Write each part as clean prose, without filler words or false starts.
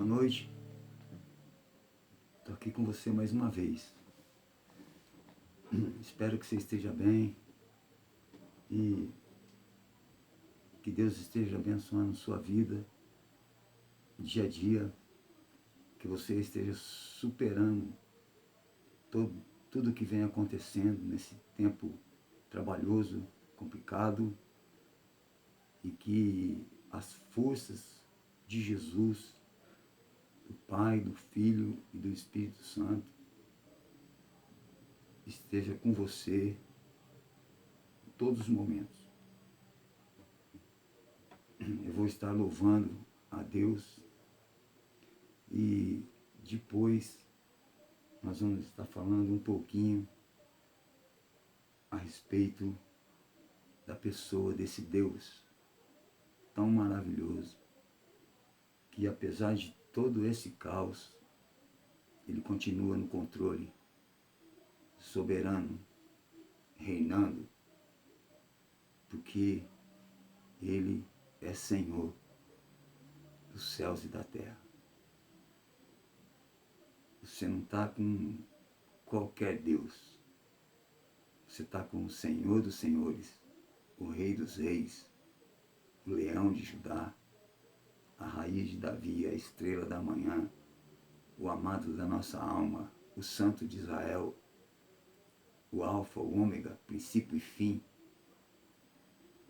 Boa noite. Estou aqui com você mais uma vez. Espero que você esteja bem e que Deus esteja abençoando sua vida dia a dia, que você esteja superando tudo que vem acontecendo nesse tempo trabalhoso, complicado, e que as forças de Jesus, do Pai, do Filho e do Espírito Santo esteja com você em todos os momentos. Eu vou estar louvando a Deus e depois nós vamos estar falando um pouquinho a respeito da pessoa desse Deus tão maravilhoso, que apesar de todo esse caos, Ele continua no controle, soberano, reinando, porque Ele é Senhor dos céus e da terra. Você não está com qualquer Deus, você está com o Senhor dos senhores, o Rei dos reis, o Leão de Judá, a raiz de Davi, a estrela da manhã, o amado da nossa alma, o Santo de Israel, o Alfa, o Ômega, princípio e fim,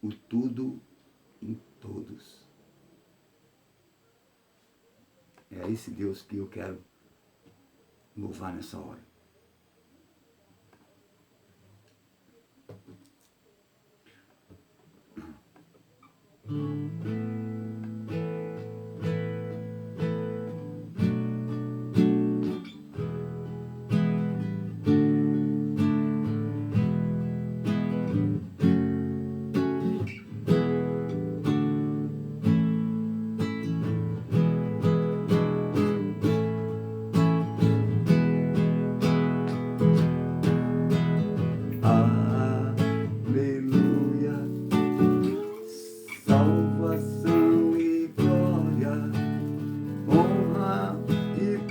o tudo em todos. É esse Deus que eu quero louvar nessa hora.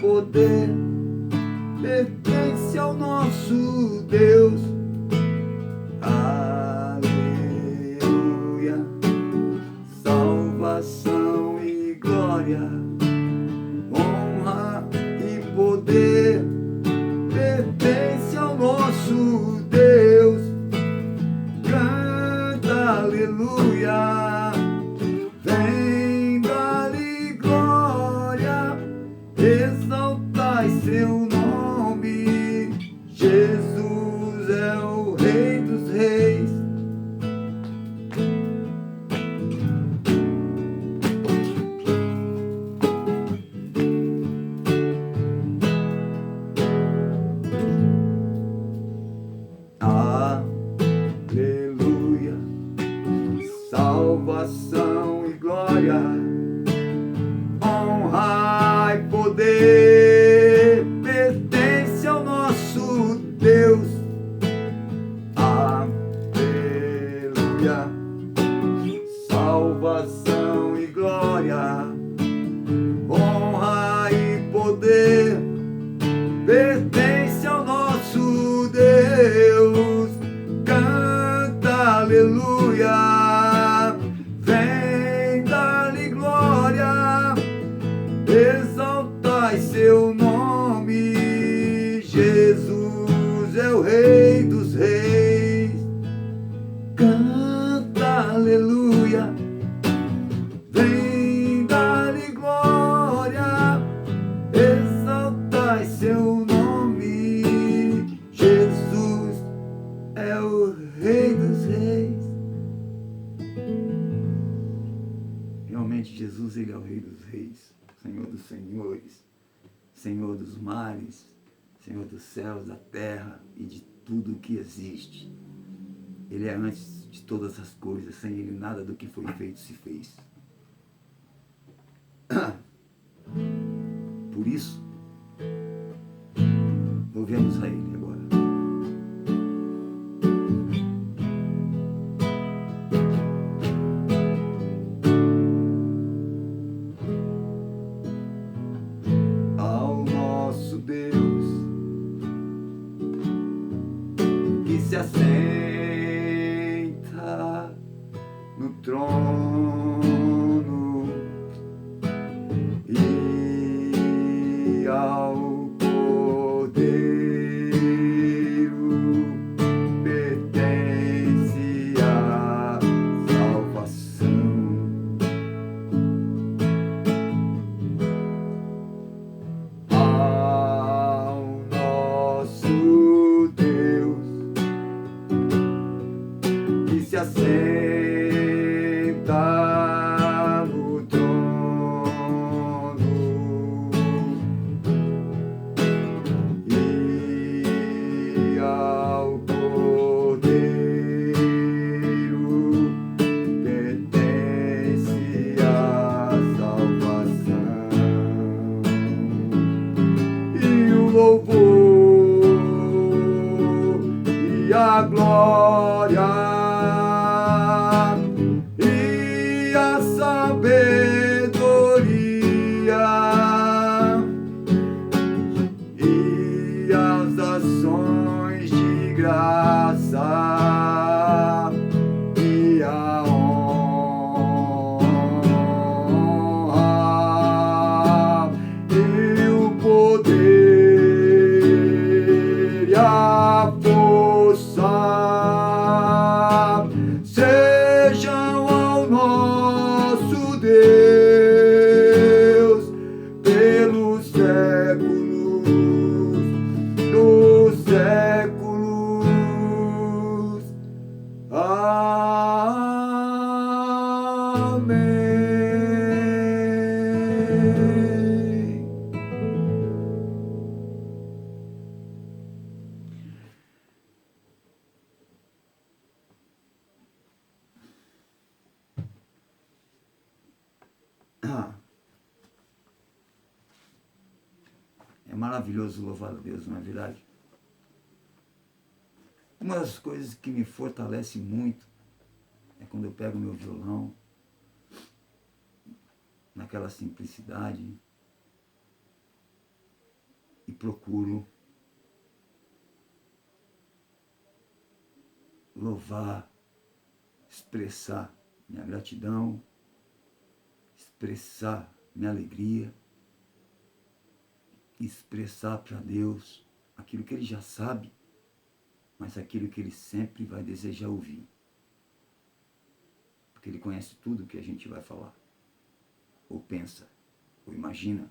Poder pertence ao nosso Deus. Aleluia. Salvação e glória, honra e poder pertence ao nosso Deus. Canta aleluia. Vem dar-lhe glória, exaltai seu nome. Jesus é o Rei dos reis. Aleluia. Salvação e glória, honra e poder pertence ao nosso Deus. Aleluia. Salvação e glória, honra e poder pertence ao nosso Deus. Canta aleluia. Vem dar-lhe glória, exaltai seu nome. Jesus é o Rei dos reis. Canta aleluia. Vem dar-lhe glória, exaltai seu nome. Jesus é o Rei dos reis. Realmente Jesus, Ele é o Rei dos reis, Senhor dos senhores, Senhor dos mares, Senhor dos céus, da terra e de tudo o que existe. Ele é antes de todas as coisas, sem Ele nada do que foi feito se fez. Por isso, louvemos a Ele agora. e ao Cordeiro pertence a salvação. Ao nosso Deus que se assenta no trono e ao Cordeiro pertence a salvação e o louvor e a glória e a sabedoria e as ações de graça e a honra e o poder e a força sejam ao nosso Deus pelos séculos dos séculos. Amém. É maravilhoso louvar a Deus, não é verdade? Uma das coisas que me fortalece muito é quando eu pego meu violão, naquela simplicidade, e procuro louvar, expressar minha gratidão, expressar minha alegria, expressar para Deus aquilo que Ele já sabe, mas aquilo que Ele sempre vai desejar ouvir. Porque Ele conhece tudo que a gente vai falar, ou pensa, ou imagina.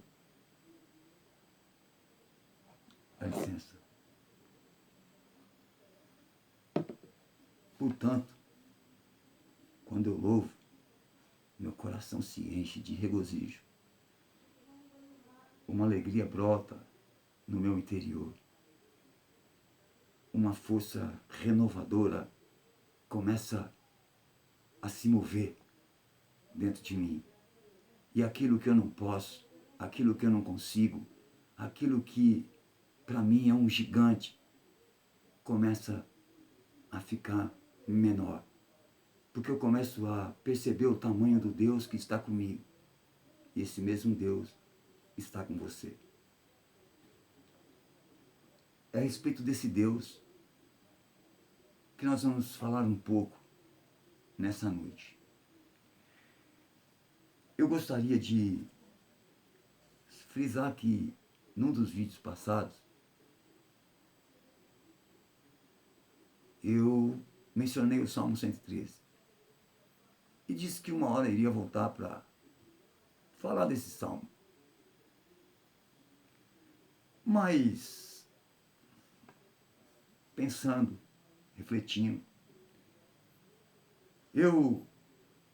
Dá licença. Portanto, quando eu louvo, meu coração se enche de regozijo. Uma alegria brota no meu interior. Uma força renovadora começa a se mover dentro de mim. E aquilo que eu não posso, aquilo que eu não consigo, aquilo que para mim é um gigante, começa a ficar menor. Porque eu começo a perceber o tamanho do Deus que está comigo. E esse mesmo Deus está com você. É a respeito desse Deus que nós vamos falar um pouco nessa noite. Eu gostaria de frisar que num dos vídeos passados eu mencionei o Salmo 113 e disse que uma hora iria voltar para falar desse salmo. Mas, pensando, refletindo,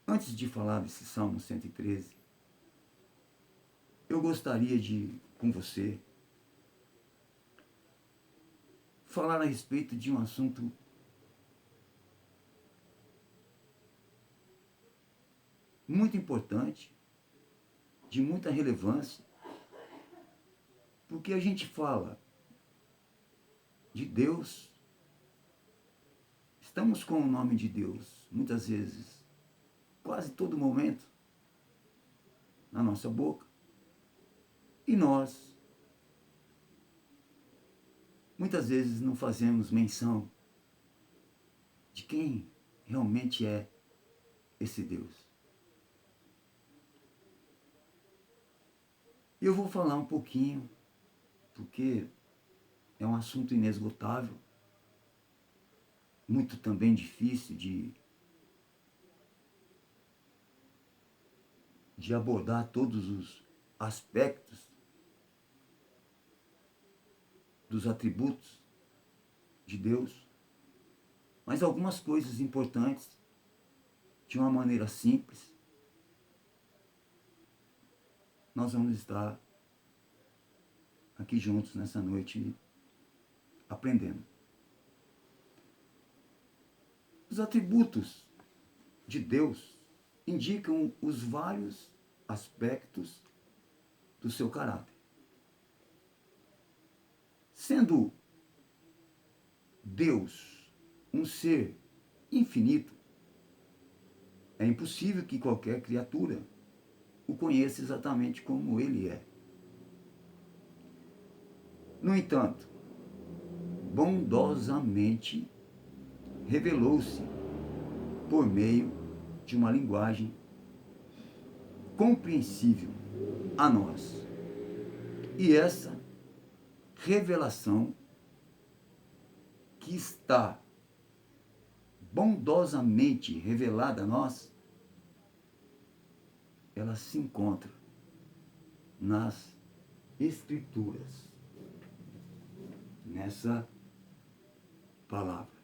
antes de falar desse Salmo 113, eu gostaria de, com você, falar a respeito de um assunto muito importante, de muita relevância, porque a gente fala de Deus, estamos com o nome de Deus, muitas vezes, quase todo momento, na nossa boca, e nós, muitas vezes não fazemos menção de quem realmente é esse Deus. Eu vou falar um pouquinho, porque é um assunto inesgotável, muito também difícil de abordar todos os aspectos dos atributos de Deus, mas algumas coisas importantes, de uma maneira simples, nós vamos estar aqui juntos nessa noite aprendendo. Os atributos de Deus indicam os vários aspectos do seu caráter. Sendo Deus um ser infinito, é impossível que qualquer criatura o conheça exatamente como ele é. No entanto, bondosamente revelou-se por meio de uma linguagem compreensível a nós. E essa revelação que está bondosamente revelada a nós, ela se encontra nas Escrituras, nessa palavra.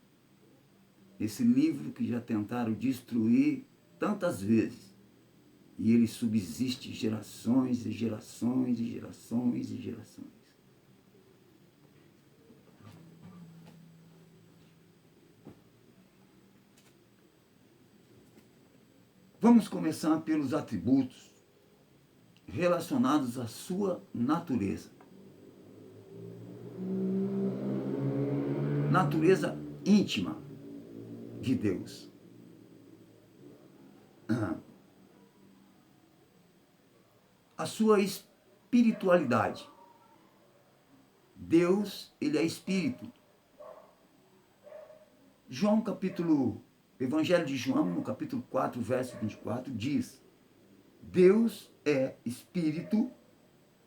Esse livro que já tentaram destruir tantas vezes, e ele subsiste gerações e gerações e gerações e gerações. Vamos começar pelos atributos relacionados à sua natureza. Natureza íntima de Deus. A sua espiritualidade. Deus, ele é espírito. Evangelho de João, no capítulo 4, verso 24, diz: Deus é espírito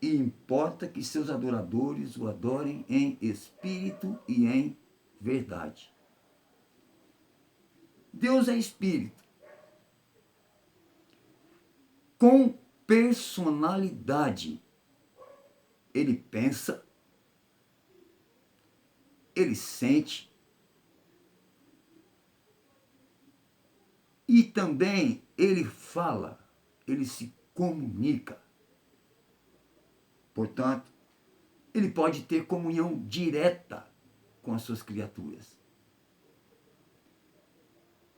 e importa que seus adoradores o adorem em espírito e em verdade. Deus é espírito, com personalidade. Ele pensa, ele sente e também ele fala, ele se comunica. Portanto, ele pode ter comunhão direta com as suas criaturas,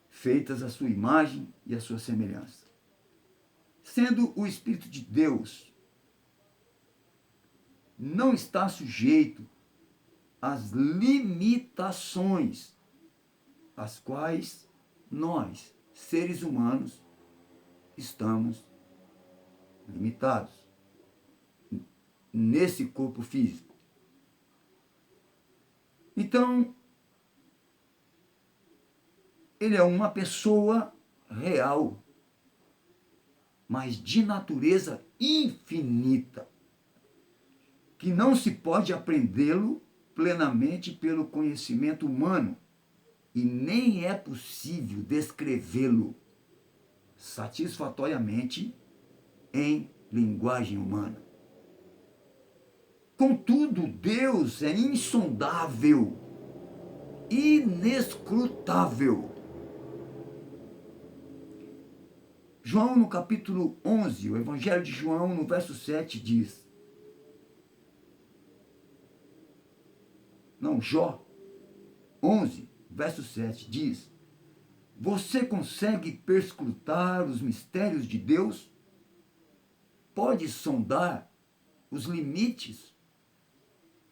feitas à sua imagem e à sua semelhança. Sendo o Espírito de Deus, não está sujeito às limitações às quais nós, seres humanos, estamos limitados nesse corpo físico. Então, ele é uma pessoa real, mas de natureza infinita, que não se pode aprendê-lo plenamente pelo conhecimento humano, e nem é possível descrevê-lo satisfatoriamente em linguagem humana. Contudo, Deus é insondável, inescrutável. João, no capítulo 11, o Evangelho de João, no verso 7, diz... Jó 11, verso 7, diz: Você consegue perscrutar os mistérios de Deus? Pode sondar os limites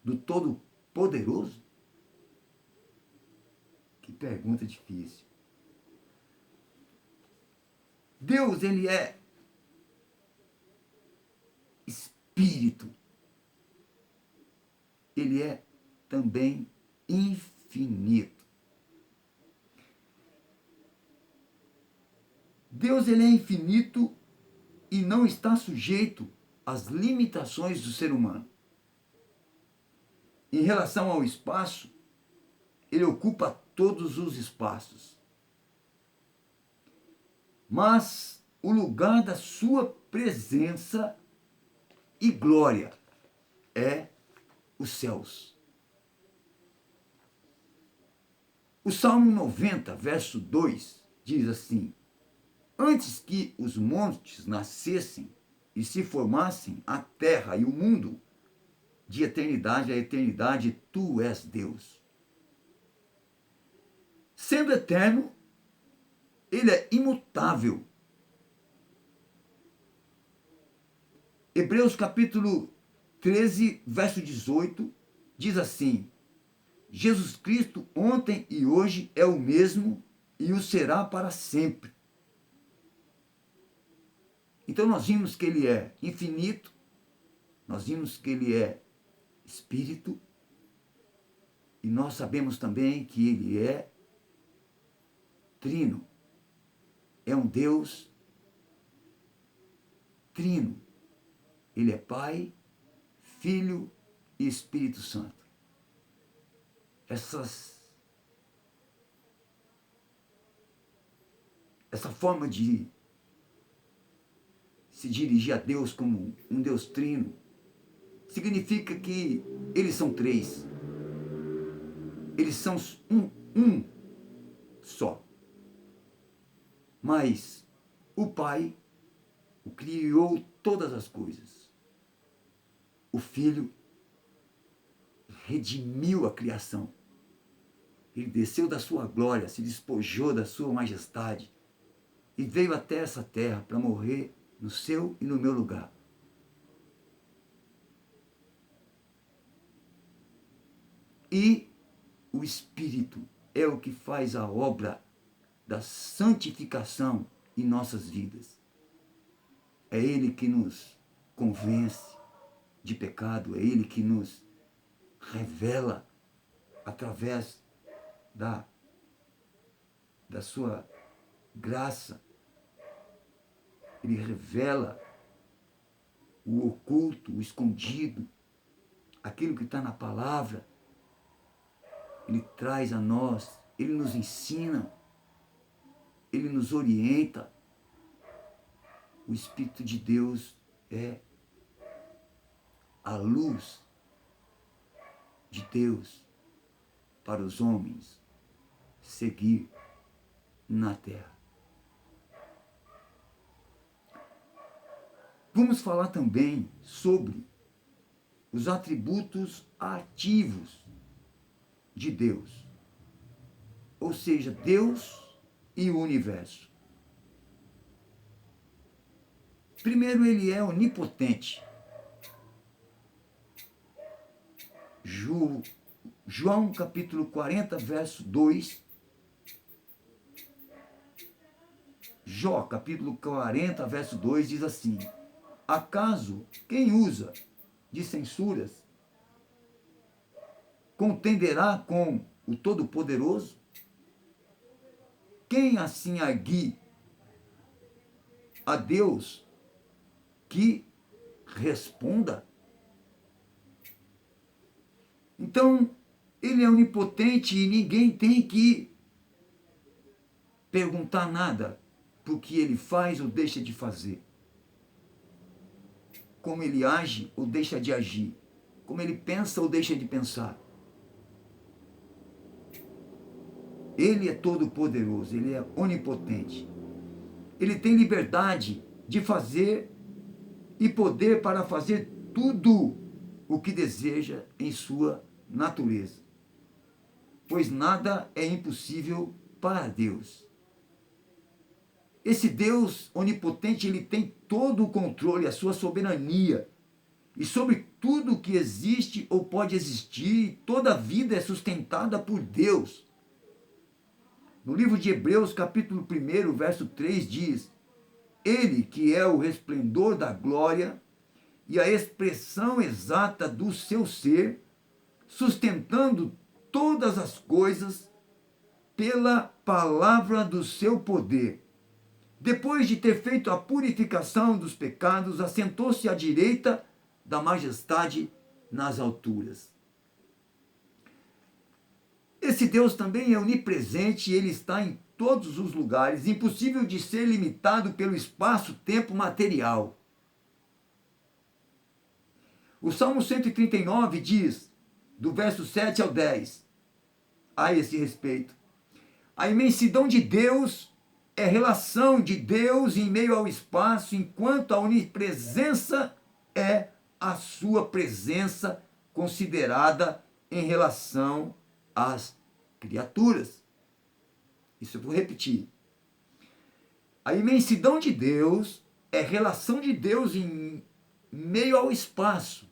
do Todo-Poderoso? Que pergunta difícil. Deus, ele é espírito. Ele é também infinito. Deus ele é infinito e não está sujeito às limitações do ser humano. Em relação ao espaço, ele ocupa todos os espaços. Mas o lugar da sua presença e glória é os céus. O Salmo 90, verso 2, diz assim: antes que os montes nascessem e se formassem a terra e o mundo, de eternidade a eternidade, tu és Deus. Sendo eterno, ele é imutável. Hebreus capítulo 13, verso 18, diz assim: Jesus Cristo ontem e hoje é o mesmo e o será para sempre. Então nós vimos que ele é infinito, nós vimos que ele é espírito, e nós sabemos também que ele é trino. É um Deus trino. Ele é Pai, Filho e Espírito Santo. Essa forma de se dirigir a Deus como um Deus trino significa que eles são três. Eles são um só. Mas o Pai o criou todas as coisas. O Filho redimiu a criação. Ele desceu da sua glória, se despojou da sua majestade e veio até essa terra para morrer no seu e no meu lugar. E o Espírito é o que faz a obra da santificação em nossas vidas. É Ele que nos convence de pecado, é Ele que nos revela através da sua graça. Ele revela o oculto, o escondido, aquilo que está na palavra. Ele traz a nós, ele nos ensina, ele nos orienta. O Espírito de Deus é a luz de Deus para os homens seguir na terra. Vamos falar também sobre os atributos ativos de Deus, ou seja, Deus e o universo. Primeiro, ele é onipotente. João capítulo 40, verso 2. Jó capítulo 40, verso 2 diz assim: acaso quem usa de censuras contenderá com o Todo-Poderoso? Quem assim arguir a Deus que responda? Então, ele é onipotente e ninguém tem que perguntar nada por que ele faz ou deixa de fazer. Como ele age ou deixa de agir. Como ele pensa ou deixa de pensar. Ele é todo-poderoso, ele é onipotente. Ele tem liberdade de fazer e poder para fazer tudo o que deseja em sua natureza. Pois nada é impossível para Deus. Esse Deus onipotente, ele tem todo o controle, a sua soberania. E sobre tudo que existe ou pode existir, toda a vida é sustentada por Deus. No livro de Hebreus, capítulo 1, verso 3, diz: ele que é o resplendor da glória e a expressão exata do seu ser, sustentando todas as coisas pela palavra do seu poder. Depois de ter feito a purificação dos pecados, assentou-se à direita da majestade nas alturas. Esse Deus também é onipresente e ele está em todos os lugares, impossível de ser limitado pelo espaço-tempo material. O Salmo 139 diz, do verso 7 ao 10, a esse respeito: a imensidão de Deus é relação de Deus em meio ao espaço, enquanto a onipresença é a sua presença considerada em relação às criaturas. Isso eu vou repetir. A imensidão de Deus é relação de Deus em meio ao espaço,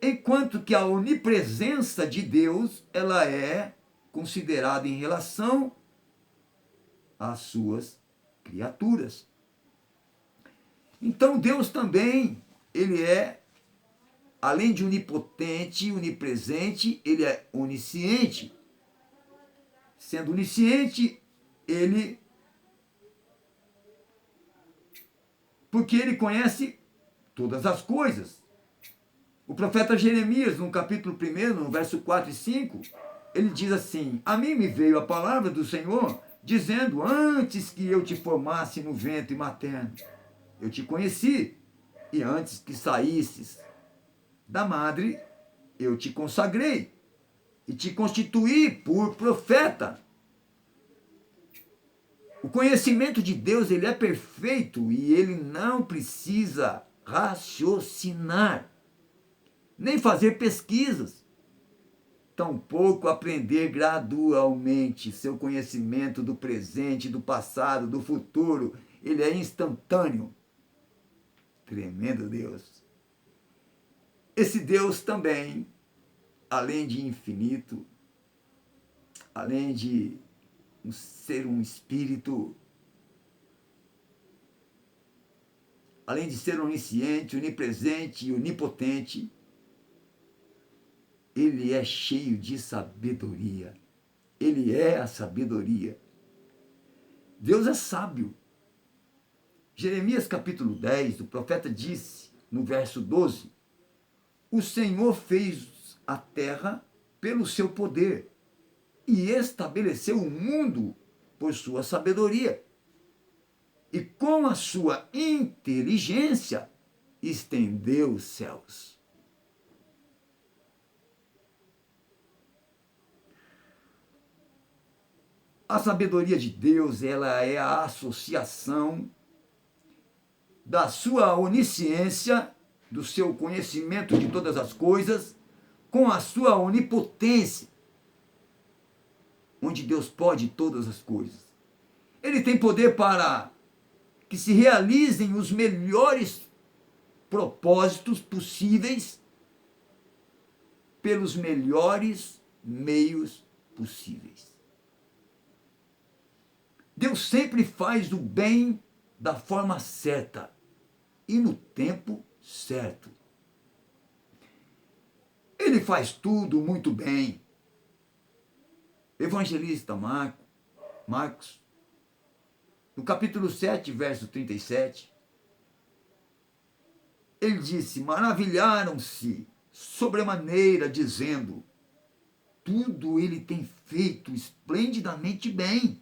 enquanto que a onipresença de Deus, ela é considerada em relação às suas criaturas. Então Deus também, ele é, além de onipotente, onipresente, ele é onisciente. Sendo onisciente, porque ele conhece todas as coisas. O profeta Jeremias, no capítulo 1, no verso 4 e 5, ele diz assim: a mim me veio a palavra do Senhor, dizendo, antes que eu te formasse no ventre materno, eu te conheci, e antes que saísses da madre, eu te consagrei, e te constituí por profeta. O conhecimento de Deus, ele é perfeito, e ele não precisa raciocinar, nem fazer pesquisas, tampouco aprender gradualmente. Seu conhecimento do presente, do passado, do futuro, ele é instantâneo. Tremendo Deus. Esse Deus também, além de infinito, além de ser um espírito, além de ser onisciente, onipresente e onipotente, ele é cheio de sabedoria. Ele é a sabedoria. Deus é sábio. Jeremias capítulo 10, o profeta disse, no verso 12, o Senhor fez a terra pelo seu poder e estabeleceu o mundo por sua sabedoria. E com a sua inteligência estendeu os céus. A sabedoria de Deus, ela é a associação da sua onisciência, do seu conhecimento de todas as coisas, com a sua onipotência, onde Deus pode todas as coisas. Ele tem poder para que se realizem os melhores propósitos possíveis pelos melhores meios possíveis. Deus sempre faz o bem da forma certa e no tempo certo. Ele faz tudo muito bem. Evangelista Marcos, no capítulo 7, verso 37, ele disse, maravilharam-se sobremaneira, dizendo, tudo ele tem feito esplendidamente bem.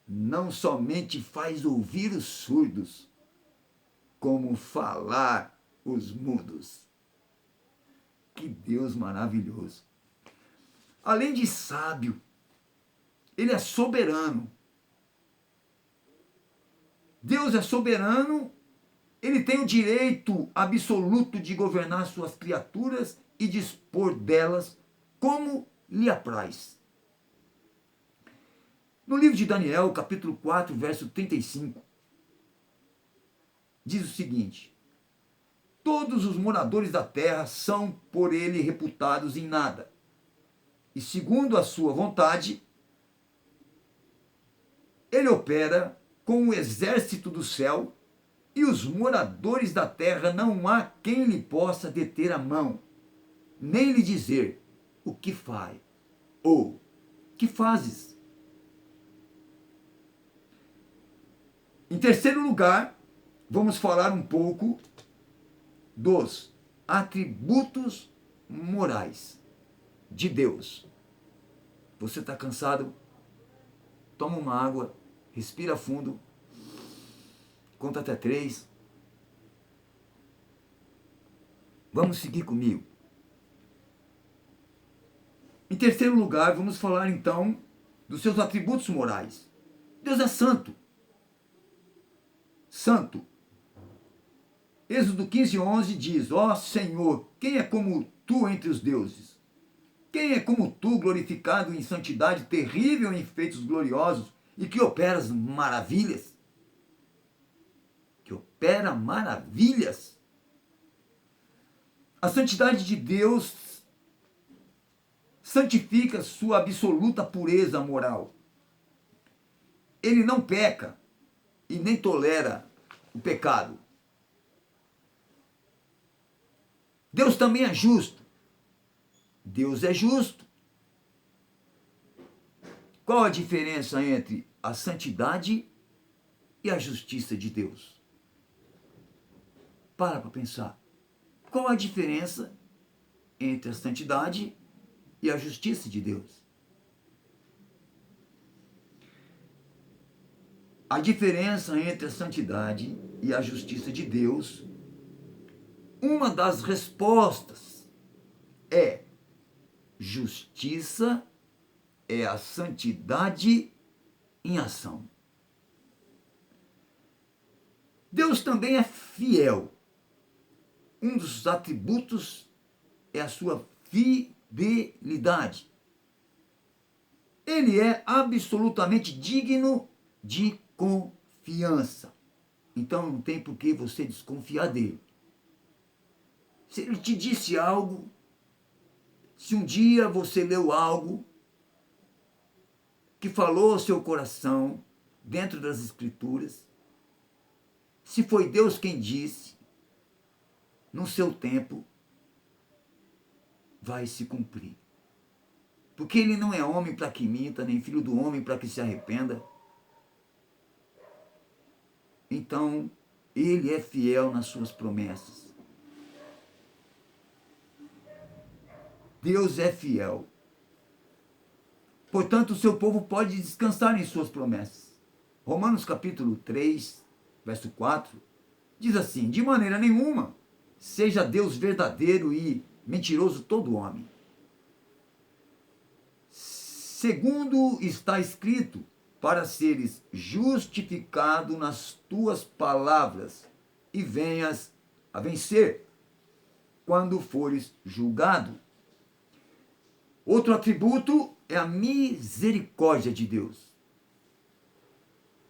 Não somente faz ouvir os surdos, como falar os mudos. Que Deus maravilhoso! Além de sábio, ele é soberano. Deus é soberano, ele tem o direito absoluto de governar suas criaturas e dispor delas como lhe apraz. No livro de Daniel, capítulo 4, verso 35, diz o seguinte, todos os moradores da terra são por ele reputados em nada, e segundo a sua vontade, ele opera com o exército do céu, e os moradores da terra não há quem lhe possa deter a mão, nem lhe dizer o que faz, ou que fazes. Em terceiro lugar, vamos falar um pouco dos atributos morais de Deus. Você está cansado? Toma uma água, respira fundo, conta até 3. Vamos seguir comigo. Em terceiro lugar, vamos falar então dos seus atributos morais. Deus é santo. Santo. Êxodo 15:11 diz: Ó Senhor, quem é como tu entre os deuses? Quem é como tu, glorificado em santidade, terrível em feitos gloriosos e que operas maravilhas? Que opera maravilhas. A santidade de Deus santifica sua absoluta pureza moral. Ele não peca e nem tolera o pecado. Deus também é justo. Deus é justo. Qual a diferença entre a santidade e a justiça de Deus? Para pensar. Qual a diferença entre a santidade e a justiça de Deus? A diferença entre a santidade e a justiça de Deus, uma das respostas é: justiça é a santidade em ação. Deus também é fiel. Um dos atributos é a sua fidelidade. Ele é absolutamente digno de confiança. Então não tem por que você desconfiar dele. Se ele te disse algo, se um dia você leu algo que falou ao seu coração, dentro das Escrituras, se foi Deus quem disse, no seu tempo, vai se cumprir. Porque ele não é homem para que minta, nem filho do homem para que se arrependa. Então, ele é fiel nas suas promessas. Deus é fiel. Portanto, o seu povo pode descansar em suas promessas. Romanos capítulo 3, verso 4, diz assim: de maneira nenhuma seja Deus verdadeiro e mentiroso todo homem. Segundo está escrito, para seres justificado nas tuas palavras e venhas a vencer quando fores julgado. Outro atributo é a misericórdia de Deus.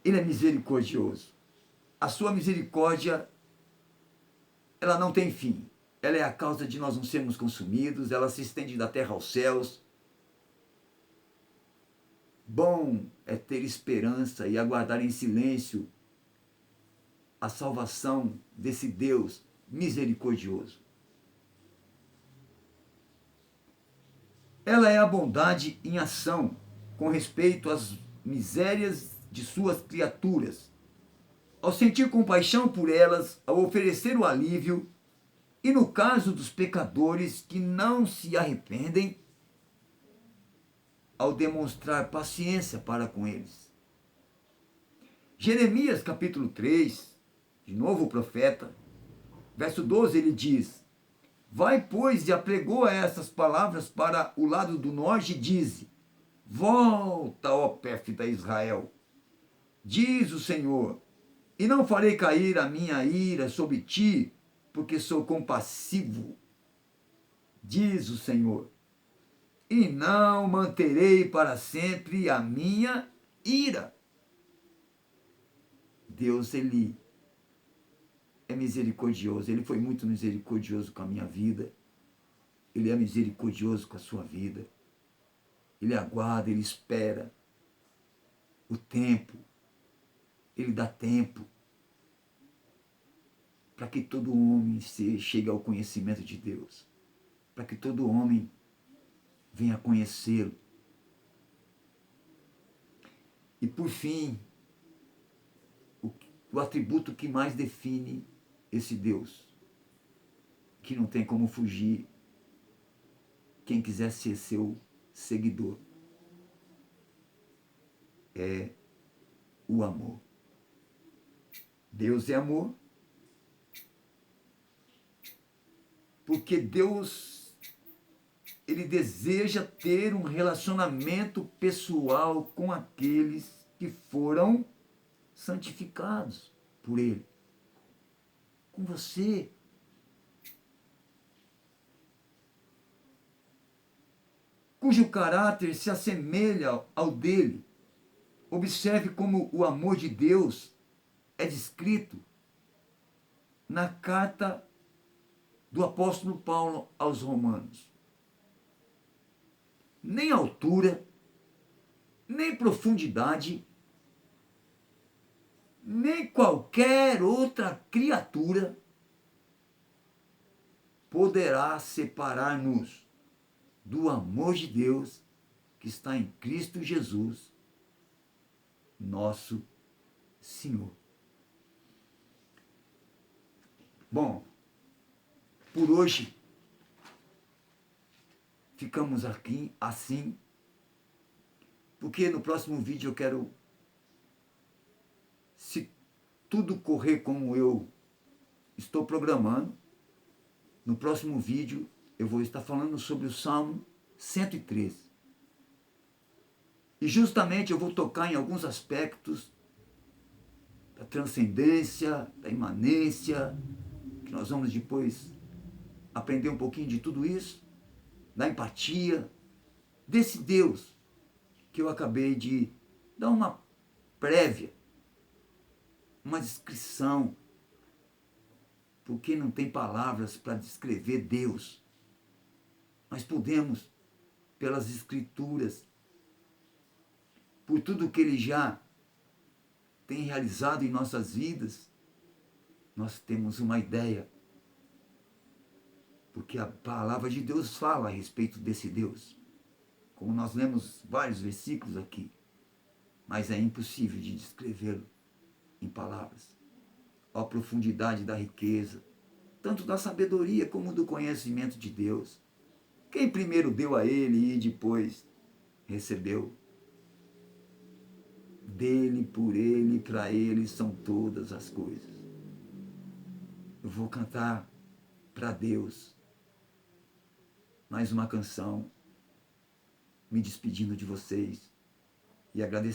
Ele é misericordioso. A sua misericórdia, ela não tem fim. Ela é a causa de nós não sermos consumidos, ela se estende da terra aos céus. Bom é ter esperança e aguardar em silêncio a salvação desse Deus misericordioso. Ela é a bondade em ação com respeito às misérias de suas criaturas. Ao sentir compaixão por elas, ao oferecer o alívio, e no caso dos pecadores que não se arrependem, ao demonstrar paciência para com eles. Jeremias capítulo 3, de novo o profeta, verso 12, ele diz: vai, pois, e apregou essas palavras para o lado do norte e dize: volta, ó pérfida Israel, diz o Senhor, e não farei cair a minha ira sobre ti, porque sou compassivo, diz o Senhor, e não manterei para sempre a minha ira. Deus, ele é misericordioso, ele foi muito misericordioso com a minha vida, ele é misericordioso com a sua vida, ele aguarda, ele espera o tempo, ele dá tempo para que todo homem chegue ao conhecimento de Deus, para que todo homem venha conhecê-lo. E por fim, o atributo que mais define esse Deus, que não tem como fugir quem quiser ser seu seguidor, é o amor. Deus é amor, porque Deus, ele deseja ter um relacionamento pessoal com aqueles que foram santificados por ele, com você. Cujo caráter se assemelha ao dele. Observe como o amor de Deus é descrito na carta do apóstolo Paulo aos Romanos. Nem altura, nem profundidade, nem qualquer outra criatura poderá separar-nos do amor de Deus que está em Cristo Jesus, nosso Senhor. Bom, por hoje ficamos aqui assim, porque no próximo vídeo eu quero, se tudo correr como eu estou programando, no próximo vídeo eu vou estar falando sobre o Salmo 103. E justamente eu vou tocar em alguns aspectos da transcendência, da imanência, que nós vamos depois aprender um pouquinho de tudo isso, da empatia, desse Deus que eu acabei de dar uma prévia, uma descrição, porque não tem palavras para descrever Deus, mas podemos, pelas Escrituras, por tudo que Ele já tem realizado em nossas vidas, nós temos uma ideia, porque a palavra de Deus fala a respeito desse Deus, como nós lemos vários versículos aqui, mas é impossível de descrevê-lo em palavras. A profundidade da riqueza, tanto da sabedoria como do conhecimento de Deus. Quem primeiro deu a Ele e depois recebeu. Dele, por Ele, para Ele são todas as coisas. Eu vou cantar para Deus mais uma canção, me despedindo de vocês e agradecendo